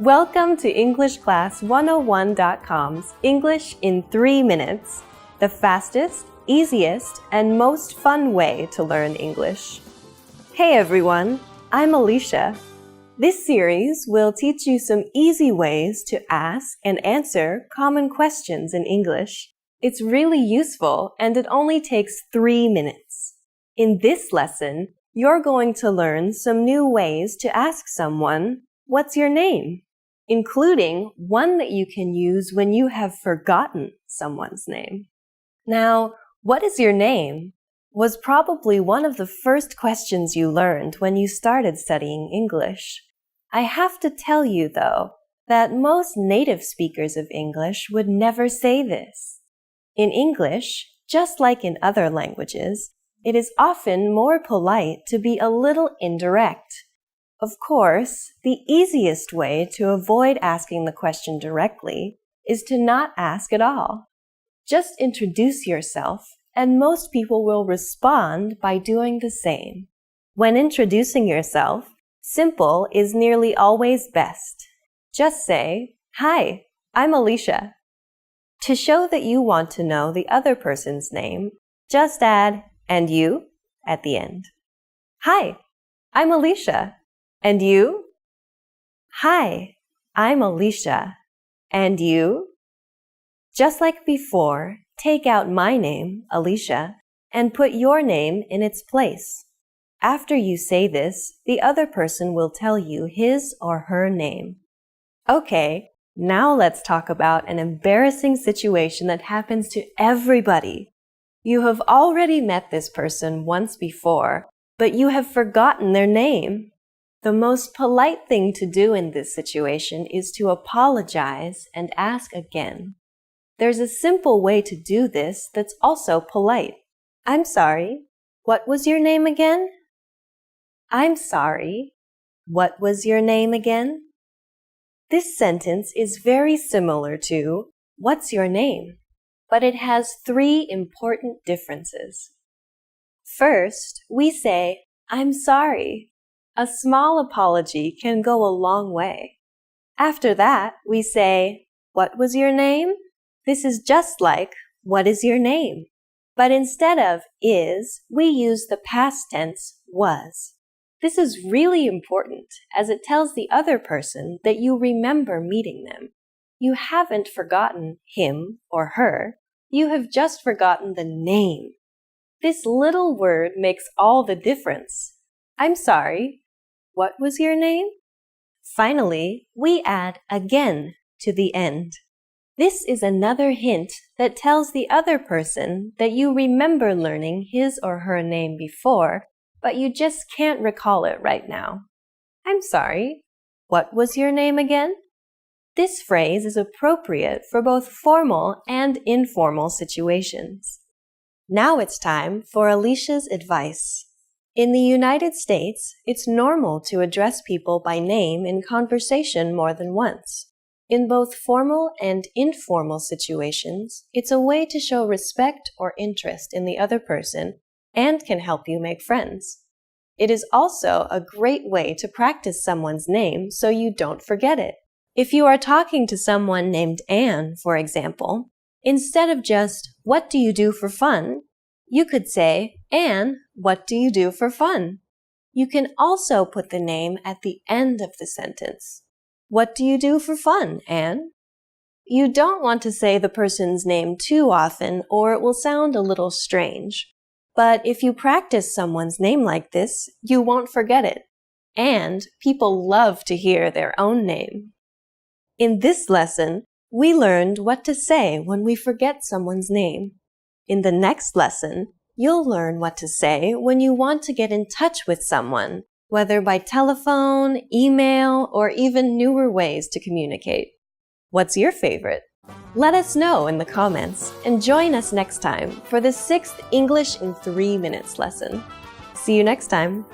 Welcome to EnglishClass101.com's English in 3 minutes, the fastest, easiest, and most fun way to learn English. Hey everyone, I'm Alicia. This series will teach you some easy ways to ask and answer common questions in English. It's really useful and it only takes 3 minutes. In this lesson, you're going to learn some new ways to ask someone, "What's your name?" including one that you can use when you have forgotten someone's name. Now, "What is your name?" was probably one of the first questions you learned when you started studying English. I have to tell you, though, that most native speakers of English would never say this. In English, just like in other languages, it is often more polite to be a little indirect. Of course, the easiest way to avoid asking the question directly is to not ask at all. Just introduce yourself, and most people will respond by doing the same. When introducing yourself, simple is nearly always best. Just say, "Hi, I'm Alicia." To show that you want to know the other person's name, just add "and you" at the end. "Hi, I'm Alicia. And you?" "Hi, I'm Alicia. And you?" Just like before, take out my name, Alicia, and put your name in its place. After you say this, the other person will tell you his or her name. Okay, now let's talk about an embarrassing situation that happens to everybody. You have already met this person once before, but you have forgotten their name. The most polite thing to do in this situation is to apologize and ask again. There's a simple way to do this that's also polite. "I'm sorry, what was your name again?" "I'm sorry, what was your name again?" This sentence is very similar to "What's your name?" but it has 3 important differences. First, we say, "I'm sorry." A small apology can go a long way. After that, we say, "What was your name?" This is just like, "What is your name?" But instead of is, we use the past tense was. This is really important as it tells the other person that you remember meeting them. You haven't forgotten him or her. You have just forgotten the name. This little word makes all the difference. "I'm sorry. What was your name?" Finally, we add again to the end. This is another hint that tells the other person that you remember learning his or her name before, but you just can't recall it right now. "I'm sorry. What was your name again?" This phrase is appropriate for both formal and informal situations. Now it's time for Alicia's advice. In the United States, it's normal to address people by name in conversation more than once. In both formal and informal situations, it's a way to show respect or interest in the other person and can help you make friends. It is also a great way to practice someone's name so you don't forget it. If you are talking to someone named Anne, for example, instead of just, "What do you do for fun?" you could say, "Anne, what do you do for fun?" You can also put the name at the end of the sentence. "What do you do for fun, Anne?" You don't want to say the person's name too often or it will sound a little strange. But if you practice someone's name like this, you won't forget it. And people love to hear their own name. In this lesson, we learned what to say when we forget someone's name. In the next lesson, you'll learn what to say when you want to get in touch with someone, whether by telephone, email, or even newer ways to communicate. What's your favorite? Let us know in the comments and join us next time for the 6th English in 3 minutes lesson. See you next time!